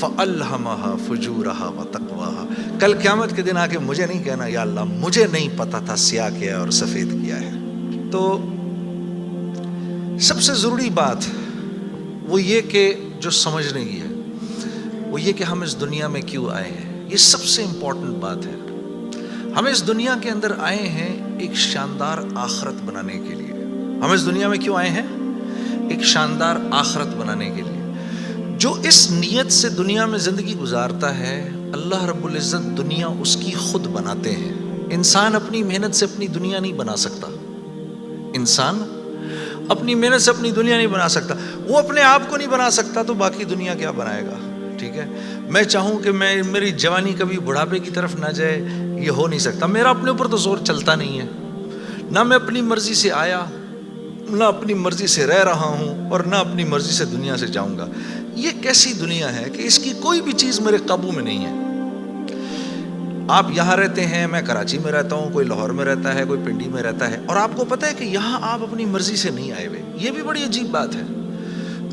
فَأَلْهَمَهَا فُجُورَهَا وَتَقْوَاهَا. کل قیامت کے دن آ کے مجھے نہیں کہنا یا اللہ مجھے نہیں پتا تھا سیاہ کیا ہے اور سفید کیا ہے. تو سب سے ضروری بات وہ یہ کہ جو سمجھنے کی ہے وہ یہ کہ ہم اس دنیا میں کیوں آئے ہیں. یہ سب سے امپورٹنٹ بات ہے. ہم اس دنیا کے اندر آئے ہیں ایک شاندار آخرت بنانے کے لیے. ہم اس دنیا میں کیوں آئے ہیں؟ ایک شاندار آخرت بنانے کے لیے. جو اس نیت سے دنیا میں زندگی گزارتا ہے اللہ رب العزت دنیا اس کی خود بناتے ہیں. انسان اپنی محنت سے اپنی دنیا نہیں بنا سکتا. انسان اپنی محنت سے اپنی دنیا نہیں بنا سکتا. وہ اپنے آپ کو نہیں بنا سکتا تو باقی دنیا کیا بنائے گا؟ ٹھیک ہے. میں چاہوں کہ میری جوانی کبھی بڑھاپے کی طرف نہ جائے، یہ ہو نہیں سکتا. میرا اپنے اوپر تو زور چلتا نہیں ہے. نہ میں اپنی مرضی سے آیا، نہ اپنی مرضی سے رہ رہا ہوں، اور نہ اپنی مرضی سے دنیا سے جاؤں گا. یہ کیسی دنیا ہے کہ اس کی کوئی بھی چیز میرے قابو میں نہیں ہے. آپ یہاں رہتے ہیں، میں کراچی میں رہتا ہوں، کوئی لاہور میں رہتا ہے، کوئی پنڈی میں رہتا ہے، اور آپ کو پتہ ہے کہ یہاں آپ اپنی مرضی سے نہیں آئے ہوئے. یہ بھی بڑی عجیب بات ہے.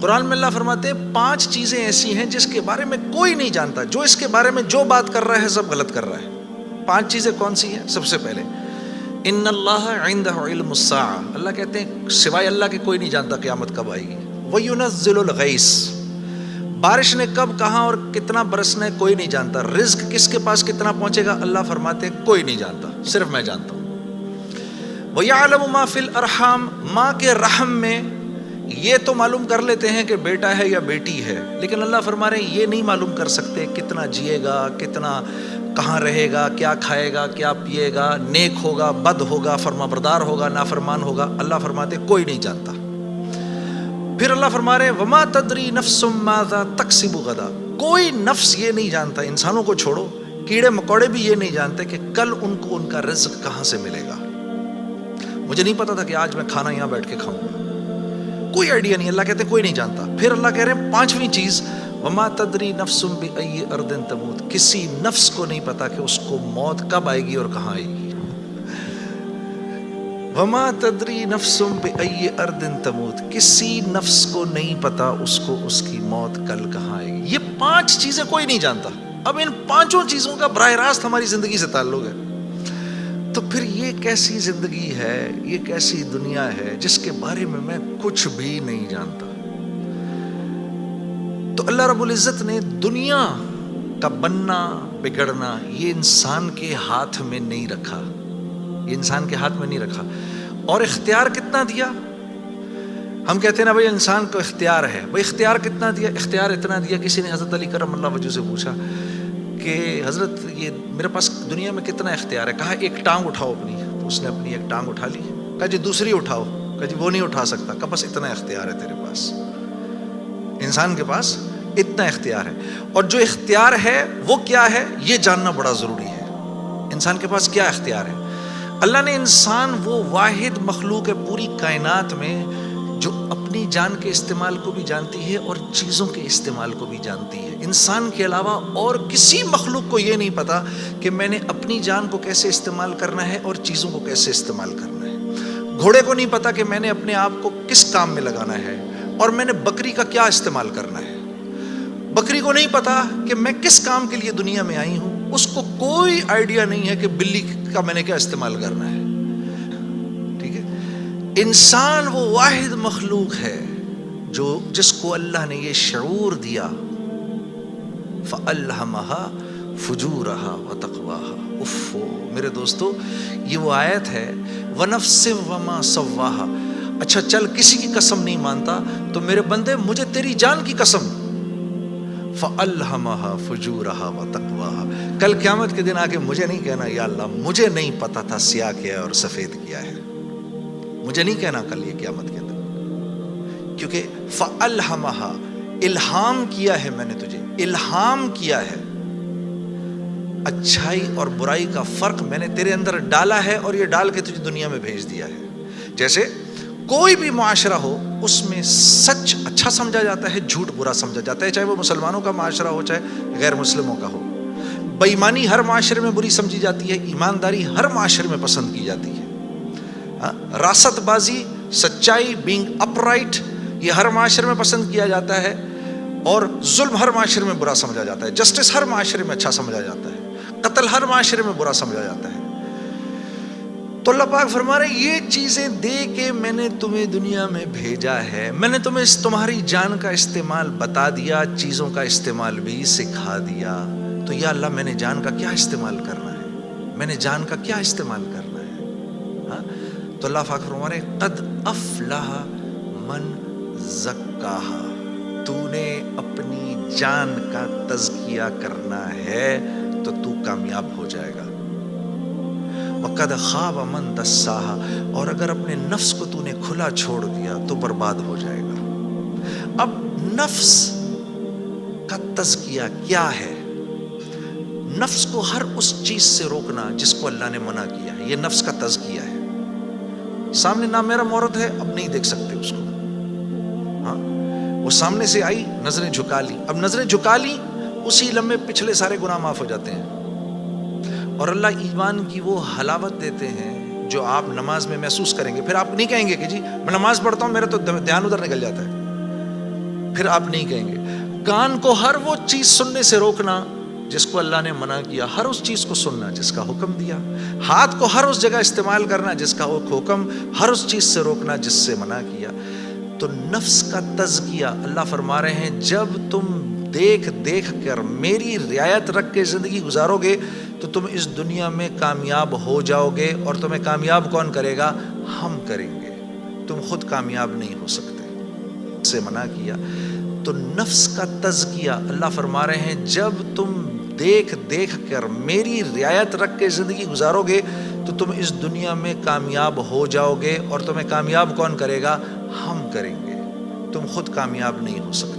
قرآن میں اللہ فرماتے ہیں 5 چیزیں ایسی ہیں جس کے بارے میں کوئی نہیں جانتا. جو اس کے بارے میں جو بات کر رہا ہے سب غلط کر رہا ہے. 5 چیزیں کون سی ہیں؟ سب سے پہلے ان اللہ عندہ علم الساعہ. اللہ کہتے ہیں سوائے اللہ کے کوئی نہیں جانتا قیامت کب آئے گی. وَيُنَزِّلُ الْغَيْثَ. بارش نے کب کہاں اور کتنا برسنا ہے کوئی نہیں جانتا. رزق کس کے پاس کتنا پہنچے گا اللہ فرماتے ہیں کوئی نہیں جانتا، صرف میں جانتا ہوں. وَيَعْلَمُ مَا فِي الْأَرْحَامِ. ماں کے رحم میں یہ تو معلوم کر لیتے ہیں کہ بیٹا ہے یا بیٹی ہے، لیکن اللہ فرما رہے ہیں یہ نہیں معلوم کر سکتے کتنا جیے گا، کتنا کہاں رہے گا، کیا کھائے گا، کیا پیے گا، نیک ہوگا، بد ہوگا، فرما بردار ہوگا، نافرمان ہوگا. اللہ فرماتے کوئی نہیں جانتا. پھر اللہ فرما رہے وما تدری نفس ماذا تکسب غدا. کوئی نفس یہ نہیں جانتا، انسانوں کو چھوڑو، کیڑے مکوڑے بھی یہ نہیں جانتے کہ کل ان کو ان کا رزق کہاں سے ملے گا. مجھے نہیں پتا تھا کہ آج میں کھانا یہاں بیٹھ کے کھاؤں گا، کوئی آئیڈیا نہیں. اللہ کہتے کوئی نہیں جانتا. پھر اللہ کہہ رہے ہیں 5ویں چیز وما تدری نفس بأی ارض تموت. کسی نفس کو نہیں پتا کہ اس کو موت کب آئے گی اور کہاں آئے گی. وما تدری نفس بأی ارض تموت. کسی نفس کو نہیں پتا اس کو اس کی موت کل کہاں آئے گی. یہ 5 چیزیں کوئی نہیں جانتا. اب ان 5 چیزوں کا براہ راست ہماری زندگی سے تعلق ہے. تو پھر یہ کیسی زندگی ہے، یہ کیسی دنیا ہے جس کے بارے میں کچھ بھی نہیں جانتا. تو اللہ رب العزت نے دنیا کا بننا بگڑنا یہ انسان کے ہاتھ میں نہیں رکھا. یہ انسان کے ہاتھ میں نہیں رکھا. اور اختیار کتنا دیا؟ ہم کہتے ہیں نا بھائی انسان کو اختیار ہے. بھائی اختیار کتنا دیا؟ اختیار اتنا دیا. کسی نے حضرت علی کرم اللہ وجہ سے پوچھا کہ حضرت یہ میرے پاس دنیا میں کتنا اختیار ہے؟ کہا ایک ٹانگ اٹھاؤ اپنی. تو اس نے اپنی ایک ٹانگ اٹھا لی. کہا جی دوسری اٹھاؤ. کہا جی وہ نہیں اٹھا سکتا. کہا بس اتنا اختیار ہے تیرے پاس. انسان کے پاس اتنا اختیار ہے. اور جو اختیار ہے وہ کیا ہے یہ جاننا بڑا ضروری ہے. انسان کے پاس کیا اختیار ہے؟ اللہ نے انسان وہ واحد مخلوق ہے پوری کائنات میں جو اپنی جان کے استعمال کو بھی جانتی ہے اور چیزوں کے استعمال کو بھی جانتی ہے. انسان کے علاوہ اور کسی مخلوق کو یہ نہیں پتا کہ میں نے اپنی جان کو کیسے استعمال کرنا ہے اور چیزوں کو کیسے استعمال کرنا ہے. گھوڑے کو نہیں پتا کہ میں نے اپنے آپ کو کس کام میں لگانا ہے اور میں نے بکری کا کیا استعمال کرنا ہے. بکری کو نہیں پتا کہ میں کس کام کے لیے دنیا میں آئی ہوں. اس کو کوئی آئیڈیا نہیں ہے کہ بلی کا میں نے کیا استعمال کرنا ہے. ٹھیک ہے. انسان وہ واحد مخلوق ہے جس کو اللہ نے یہ شعور دیا فَأَلْهَمَهَا فُجُورَهَا وَتَقْوَاهَا. اف میرے دوستو یہ وہ آیت ہے وَنَفْسٍ وَمَا سَوَّاهَا. اچھا چل کسی کی قسم نہیں مانتا تو میرے بندے مجھے تیری جان کی قسم فَأَلْهَمَهَا فُجُورَهَا وَتَقْوَاهَا. کل قیامت کے دن آ کے مجھے نہیں کہنا یا اللہ مجھے نہیں پتا تھا سیاہ کیا ہے اور سفید کیا ہے. مجھے نہیں کہنا کل یہ قیامت کے دن، کیونکہ فَأَلْهَمَهَا الہام کیا ہے میں نے تجھے، الہام کیا ہے. اچھائی اور برائی کا فرق میں نے تیرے اندر ڈالا ہے اور یہ ڈال کے تجھے دنیا میں بھیج دیا ہے. جیسے کوئی بھی معاشرہ ہو اس میں سچ اچھا سمجھا جاتا ہے، جھوٹ برا سمجھا جاتا ہے، چاہے وہ مسلمانوں کا معاشرہ ہو چاہے غیر مسلموں کا ہو. بے ایمانی ہر معاشرے میں بری سمجھی جاتی ہے، ایمانداری ہر معاشرے میں پسند کی جاتی ہے. راست بازی، سچائی، بینگ اپ رائٹ یہ ہر معاشرے میں پسند کیا جاتا ہے. اور ظلم ہر معاشرے میں برا سمجھا جاتا ہے، جسٹس ہر معاشرے میں اچھا سمجھا جاتا ہے، قتل ہر معاشرے میں برا سمجھا جاتا ہے۔ تو اللہ پاک فرما رہے یہ چیزیں دے کے میں نے تمہیں دنیا میں بھیجا ہے، میں نے تمہیں تمہاری جان کا استعمال بتا دیا، چیزوں کا استعمال بھی سکھا دیا۔ تو یا اللہ میں نے جان کا کیا استعمال کرنا ہے، میں نے جان کا کیا استعمال کرنا ہے؟ ہاں؟ تو اللہ پاک فرما رہے قد افلح من زکاہا، تو نے اپنی جان کا تزکیہ کرنا ہے تو تو کامیاب ہو جائے گا۔ وَقَدْ خَابَ مَنْ دَسَّاهَا، اور اگر اپنے نفس کو تو نے کھلا چھوڑ دیا تو برباد ہو جائے گا۔ اب نفس کا تزکیہ کیا ہے؟ نفس کو ہر اس چیز سے روکنا جس کو اللہ نے منع کیا ہے، یہ نفس کا تزکیہ ہے۔ سامنے نہ میرا مورد ہے، اب نہیں دیکھ سکتے اس کو، ہاں وہ سامنے سے آئی، نظریں جھکا لی، اب نظریں جھکا لی اسی لمحے پچھلے سارے گناہ معاف ہو جاتے ہیں۔ اور اللہ ایمان کی وہ حلاوت دیتے ہیں جو آپ نماز میں محسوس کریں گے، پھر آپ نہیں کہیں گے کہ جی میں نماز پڑھتا ہوں میرا تو دھیان ادھر نکل جاتا ہے، پھر آپ نہیں کہیں گے۔ کان کو ہر وہ چیز سننے سے روکنا جس کو اللہ نے منع کیا، ہر اس چیز کو سننا جس کا حکم دیا۔ ہاتھ کو ہر اس جگہ استعمال کرنا جس کا حکم، ہر اس چیز سے روکنا جس سے منع کیا۔ تو نفس کا تزکیہ اللہ فرما رہے ہیں جب تم دیکھ دیکھ کر میری رعایت رکھ کے زندگی گزارو گے تو تم اس دنیا میں کامیاب ہو جاؤ گے، اور تمہیں کامیاب کون کرے گا؟ ہم کریں گے، تم خود کامیاب نہیں ہو سکتے، سے منع کیا۔ تو نفس کا تزکیہ اللہ فرما رہے ہیں جب تم دیکھ دیکھ کر میری رعایت رکھ کے زندگی گزارو گے تو تم اس دنیا میں کامیاب ہو جاؤ گے، اور تمہیں کامیاب کون کرے گا؟ ہم کریں گے، تم خود کامیاب نہیں ہو سکتے۔